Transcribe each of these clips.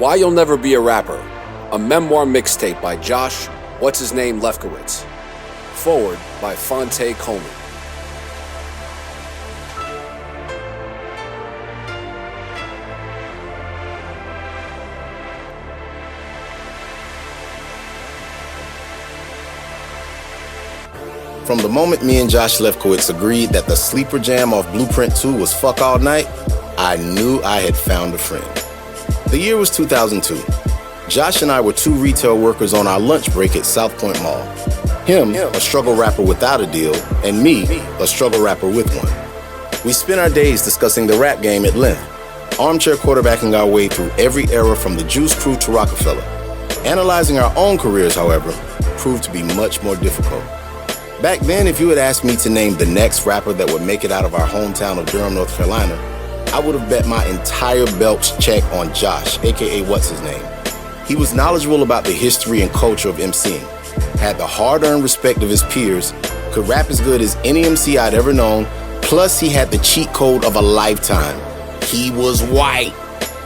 Why You'll Never Be a Rapper, a memoir mixtape by Josh, Whutsiznaim Lefkowitz. Forward by Phonte Coleman. From the moment me and Josh Lefkowitz agreed that the sleeper jam off Blueprint 2 was Fuck All Night, I knew I had found a friend. The year was 2002. Josh and I were two retail workers on our lunch break at South Point Mall. Him, a struggle rapper without a deal, and me, a struggle rapper with one. We spent our days discussing the rap game at length, armchair quarterbacking our way through every era from the Juice Crew to Rockefeller. Analyzing our own careers, however, proved to be much more difficult. Back then, if you had asked me to name the next rapper that would make it out of our hometown of Durham, North Carolina, I would have bet my entire belch check on Josh, aka Whutsiznaim. He was knowledgeable about the history and culture of MCing, had the hard-earned respect of his peers, could rap as good as any MC I'd ever known, plus he had the cheat code of a lifetime. He was white.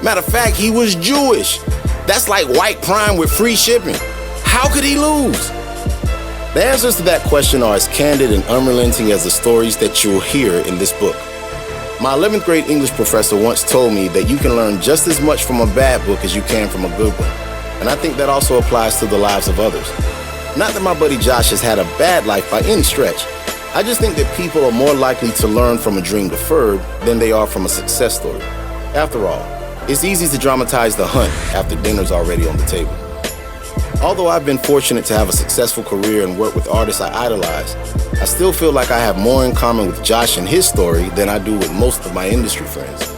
Matter of fact, he was Jewish. That's like white prime with free shipping. How could he lose? The answers to that question are as candid and unrelenting as the stories that you'll hear in this book. My 11th grade English professor once told me that you can learn just as much from a bad book as you can from a good one. And I think that also applies to the lives of others. Not that my buddy Josh has had a bad life by any stretch. I just think that people are more likely to learn from a dream deferred than they are from a success story. After all, it's easy to dramatize the hunt after dinner's already on the table. Although I've been fortunate to have a successful career and work with artists I idolize, I still feel like I have more in common with Josh and his story than I do with most of my industry friends.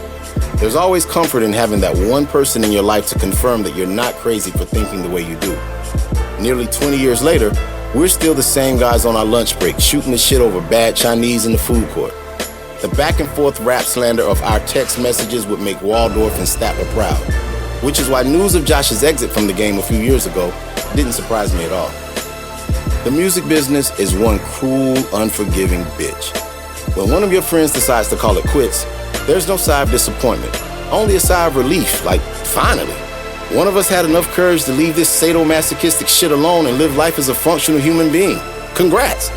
There's always comfort in having that one person in your life to confirm that you're not crazy for thinking the way you do. Nearly 20 years later, we're still the same guys on our lunch break, shooting the shit over bad Chinese in the food court. The back and forth rap slander of our text messages would make Waldorf and Statler proud, which is why news of Josh's exit from the game a few years ago didn't surprise me at all. The music business is one cruel, unforgiving bitch. When one of your friends decides to call it quits, there's no sigh of disappointment, only a sigh of relief, like, finally. One of us had enough courage to leave this sadomasochistic shit alone and live life as a functional human being. Congrats!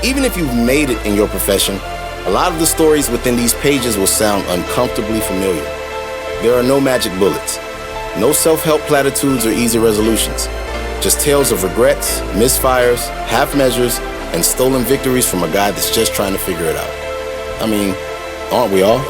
Even if you've made it in your profession, a lot of the stories within these pages will sound uncomfortably familiar. There are no magic bullets, no self-help platitudes or easy resolutions. Just tales of regrets, misfires, half measures, and stolen victories from a guy that's just trying to figure it out. I mean, aren't we all?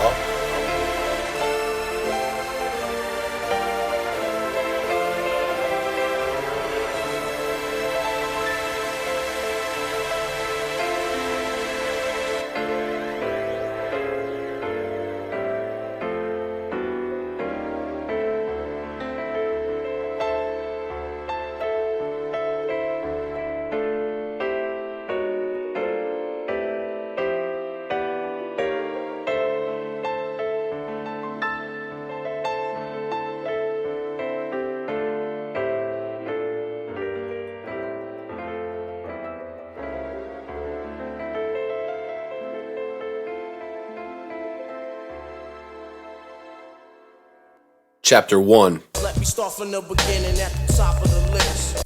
Chapter 1. Let me start from the beginning at the top of the list.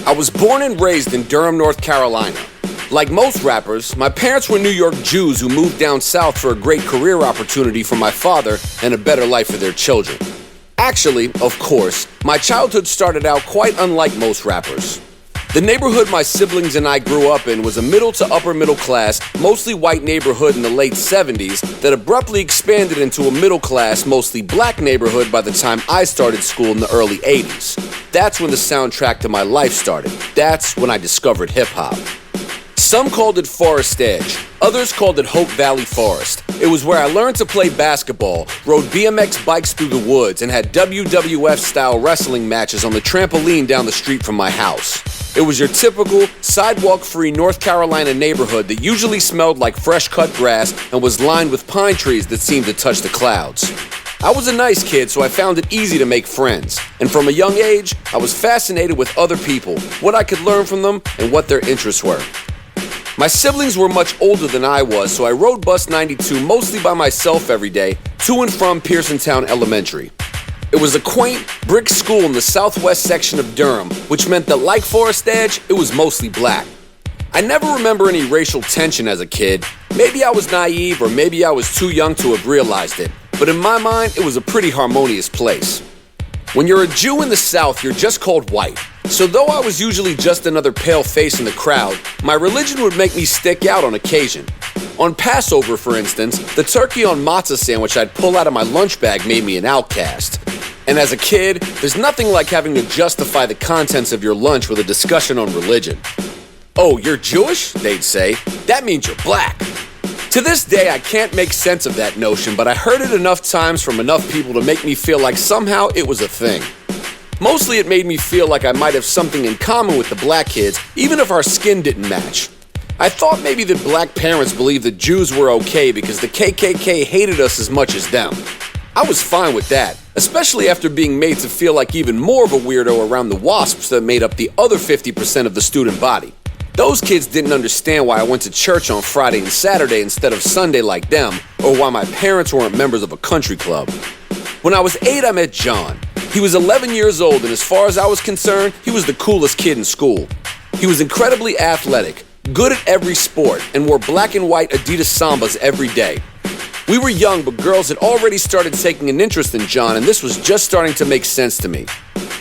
I was born and raised in Durham, North Carolina. Like most rappers, my parents were New York Jews who moved down south for a great career opportunity for my father and a better life for their children. Actually, of course, my childhood started out quite unlike most rappers. The neighborhood my siblings and I grew up in was a middle to upper middle class, mostly white neighborhood in the late 70s that abruptly expanded into a middle class, mostly black neighborhood by the time I started school in the early 80s. That's when the soundtrack to my life started. That's when I discovered hip-hop. Some called it Forest Edge, others called it Hope Valley Forest. It was where I learned to play basketball, rode BMX bikes through the woods, and had WWF-style wrestling matches on the trampoline down the street from my house. It was your typical, sidewalk-free North Carolina neighborhood that usually smelled like fresh-cut grass and was lined with pine trees that seemed to touch the clouds. I was a nice kid, so I found it easy to make friends. And from a young age, I was fascinated with other people, what I could learn from them, and what their interests were. My siblings were much older than I was, so I rode Bus 92 mostly by myself every day to and from Pearsontown Elementary. It was a quaint, brick school in the southwest section of Durham, which meant that, like Forest Edge, it was mostly black. I never remember any racial tension as a kid. Maybe I was naive, or maybe I was too young to have realized it, but in my mind, it was a pretty harmonious place. When you're a Jew in the South, you're just called white. So though I was usually just another pale face in the crowd, my religion would make me stick out on occasion. On Passover, for instance, the turkey on matzah sandwich I'd pull out of my lunch bag made me an outcast. And as a kid, there's nothing like having to justify the contents of your lunch with a discussion on religion. "Oh, you're Jewish?" they'd say. "That means you're black." To this day, I can't make sense of that notion, but I heard it enough times from enough people to make me feel like somehow it was a thing. Mostly it made me feel like I might have something in common with the black kids, even if our skin didn't match. I thought maybe that black parents believed that Jews were okay because the KKK hated us as much as them. I was fine with that, especially after being made to feel like even more of a weirdo around the WASPs that made up the other 50% of the student body. Those kids didn't understand why I went to church on Friday and Saturday instead of Sunday like them, or why my parents weren't members of a country club. When I was 8, I met John. He was 11 years old, and as far as I was concerned, he was the coolest kid in school. He was incredibly athletic, good at every sport, and wore black and white Adidas Sambas every day. We were young, but girls had already started taking an interest in John, and this was just starting to make sense to me.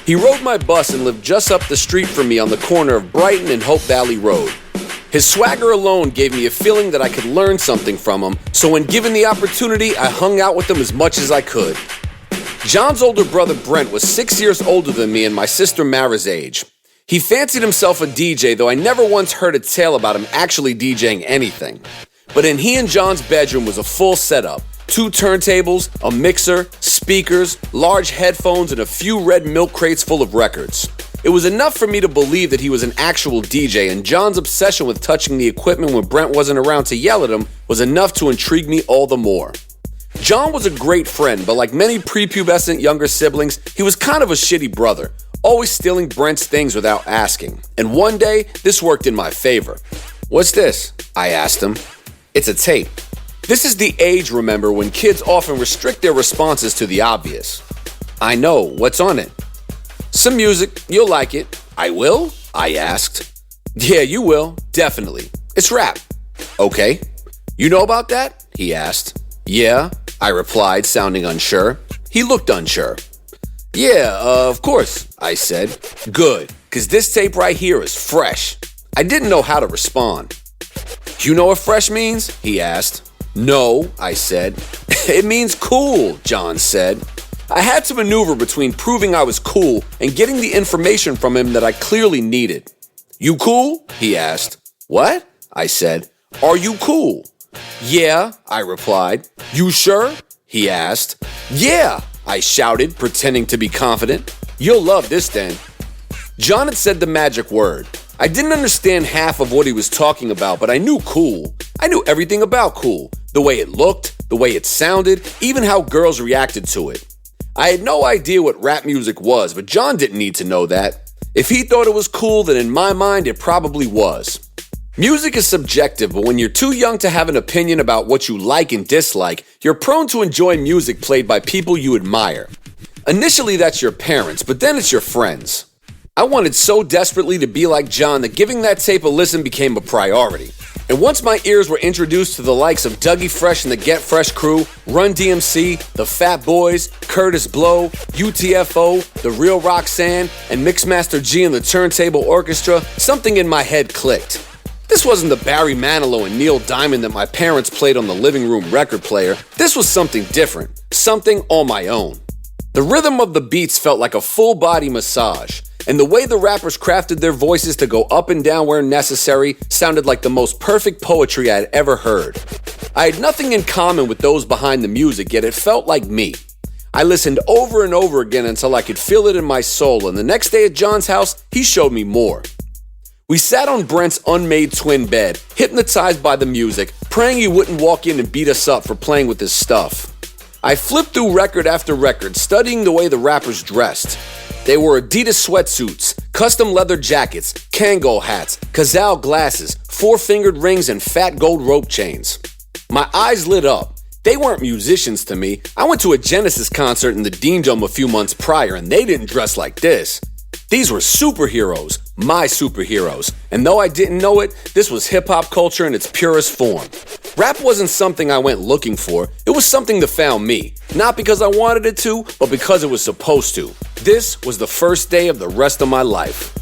He rode my bus and lived just up the street from me on the corner of Brighton and Hope Valley Road. His swagger alone gave me a feeling that I could learn something from him, so when given the opportunity, I hung out with him as much as I could. John's older brother Brent was 6 years older than me and my sister Mara's age. He fancied himself a DJ, though I never once heard a tale about him actually DJing anything. But in he and John's bedroom was a full setup. 2 turntables, a mixer, speakers, large headphones, and a few red milk crates full of records. It was enough for me to believe that he was an actual DJ, and John's obsession with touching the equipment when Brent wasn't around to yell at him was enough to intrigue me all the more. John was a great friend, but like many prepubescent younger siblings, he was kind of a shitty brother, always stealing Brent's things without asking. And one day, this worked in my favor. "What's this?" I asked him. "It's a tape." This is the age, remember, when kids often restrict their responses to the obvious. "I know. What's on it?" "Some music. You'll like it." "I will?" I asked. "Yeah, you will. Definitely. It's rap." "Okay. You know about that?" he asked. "Yeah," I replied, sounding unsure. He looked unsure. "Yeah, of course," I said. "Good, because this tape right here is fresh." I didn't know how to respond. "You know what fresh means?" he asked. "No," I said. "It means cool," John said. I had to maneuver between proving I was cool and getting the information from him that I clearly needed. "You cool?" he asked. "What?" I said. "Are you cool?" "Yeah," I replied. "You sure?" he asked. "Yeah," I shouted, pretending to be confident. "You'll love this then." John had said the magic word. I didn't understand half of what he was talking about, but I knew cool. I knew everything about cool. The way it looked, the way it sounded, even how girls reacted to it. I had no idea what rap music was, but John didn't need to know that. If he thought it was cool, then in my mind it probably was. Music is subjective, but when you're too young to have an opinion about what you like and dislike, you're prone to enjoy music played by people you admire. Initially, that's your parents, but then it's your friends. I wanted so desperately to be like John that giving that tape a listen became a priority. And once my ears were introduced to the likes of Dougie Fresh and the Get Fresh crew, Run DMC, the Fat Boys, Curtis Blow, UTFO, The Real Roxanne, and Mixmaster G and the Turntable Orchestra, something in my head clicked. This wasn't the Barry Manilow and Neil Diamond that my parents played on the living room record player. This was something different, something on my own. The rhythm of the beats felt like a full-body massage, and the way the rappers crafted their voices to go up and down where necessary sounded like the most perfect poetry I had ever heard. I had nothing in common with those behind the music, yet it felt like me. I listened over and over again until I could feel it in my soul, and the next day at John's house, he showed me more. We sat on Brent's unmade twin bed, hypnotized by the music, praying he wouldn't walk in and beat us up for playing with his stuff. I flipped through record after record, studying the way the rappers dressed. They wore Adidas sweatsuits, custom leather jackets, Kangol hats, Cazal glasses, four-fingered rings and fat gold rope chains. My eyes lit up. They weren't musicians to me. I went to a Genesis concert in the Dean Dome a few months prior, and they didn't dress like this. These were superheroes, my superheroes. And though I didn't know it, this was hip-hop culture in its purest form. Rap wasn't something I went looking for. It was something that found me. Not because I wanted it to, but because it was supposed to. This was the first day of the rest of my life.